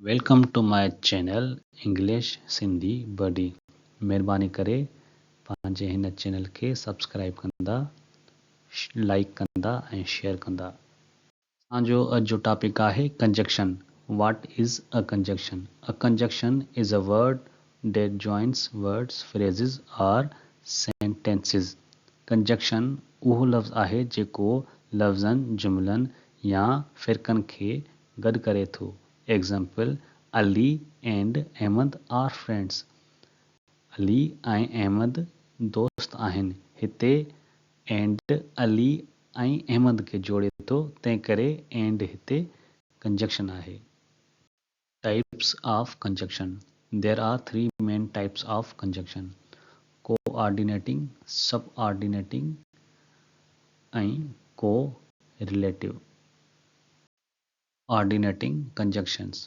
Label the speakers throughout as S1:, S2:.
S1: Welcome to my channel English Sindhi buddy. महिरबानी करे पंहिंजे हिन चैनल खे सब्सक्राइब कंदा, लाइक कंदा ऐं शेयर कंदा। असांजो अॼु जो टॉपिक आहे conjunction. What is a conjunction? A conjunction is a word that joins words, phrases और सेंटेंसिस। कंजक्शन उहो लफ़्ज़ आहे जेको लफ़्ज़नि, जुमलनि या फ़िरक़नि खे गॾु करे थो। Example, Ali and Ahmed are friends. Ali ऐं अहमद दोस्त आहिनि। हिते एंड अली ऐं अहमद खे जोड़े थो, तंहिं करे एंड हिते कंजक्शन आहे। Types of conjunction. There are three main types of conjunction: coordinating, subordinating and correlative. Ordinating conjunctions.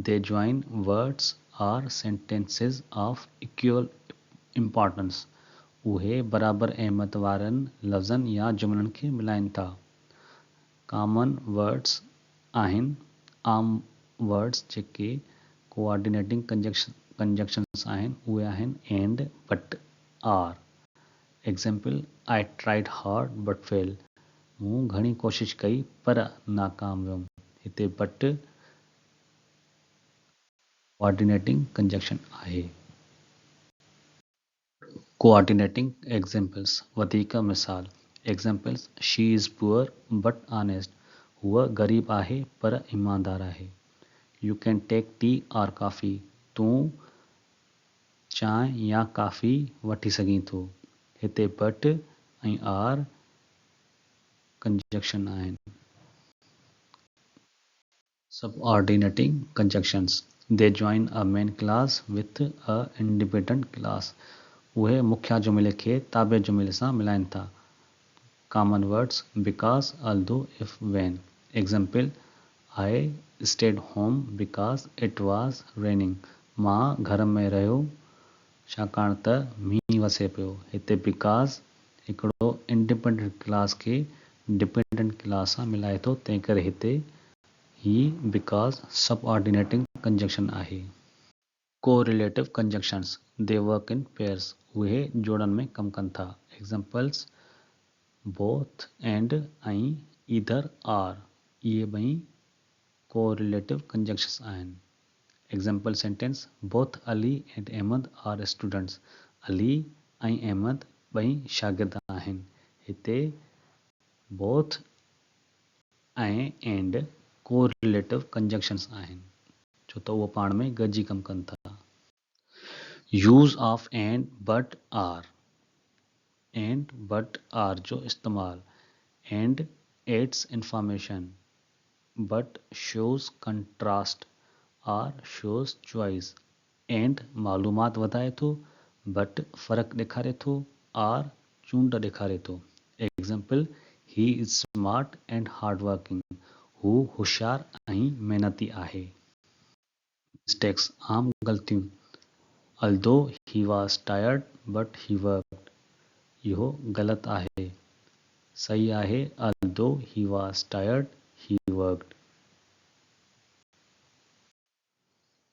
S1: They join words or sentences of equal importance. उहे बराबर अहमियत वारनि लफ़्ज़नि या जुमलनि खे मिलाइनि था। कॉमन वर्ड्स आहिनि। आम वर्ड्स जेके कोऑर्डिनेटिंग कंजक्शंस आहिनि उहे आहिनि and, but, or. Example, I tried hard but fail. मूं घणी कोशिश कई पर नाकाम वियुमि। हिते बट कोऑर्डिनेटिंग कंजक्शन आहे। कोऑर्डिनेटिंग एग्जाम्पल्स वधीक मिसाल। Examples, she is poor but honest. हूअ ग़रीब आहे पर ईमानदार आहे। यू कैन टेक टी और कॉफ़ी। तूं चांहि या कॉफ़ी वठी सघीं थो। हिते बट ऐं आर कंजक्शन आहिनि। Subordinating conjunctions. They join a main class with a independent class. उहे मुख्य जुमिले खे ताबे जुमिले सां मिलाइनि था। Common words: because, although, if, when. Example, I stayed home because it was raining. मां घर में रहियो छाकाणि त मींहुं वसे पियो। हिते because हिकिड़ो इंडिपेंडेंट क्लास खे डिपेंडेंट क्लास सां मिलाए थो, तंहिं करे हिते ही because subordinating conjunction आहे। Correlative conjunctions. They work in pairs. उहे जोड़नि में कम कनि था। Examples, both and ऐं either or। इहे ॿई correlative conjunctions आहिनि। Example sentence, both Ali and Ahmed are students. Ali ऐं अहमद ॿई शागिर्द आहिनि। हिते both ऐं and कोरिलेटिव कंजक्शंस आहिनि, छो त उहो पाण में गॾिजी कमु कनि था। Use of and, but, or. And, but, or जो इस्तेमाल। And adds information, but shows contrast, or shows choice. And मालूमात वधाए थो, बट फ़र्क़ु ॾेखारे थो, आर चूंड ॾेखारे थो। Example, he is smart and hard working. हू होशियार ऐं महिनती आहे। मिस्टेक्स, आम ग़लतियूं। Although he was tired but he worked. इहो ग़लति आहे। सही आहे, although he was tired he worked.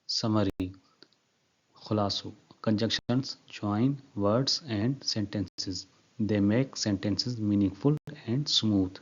S1: Summary, खुलासो। Conjunctions join words and sentences. They make sentences meaningful and smooth.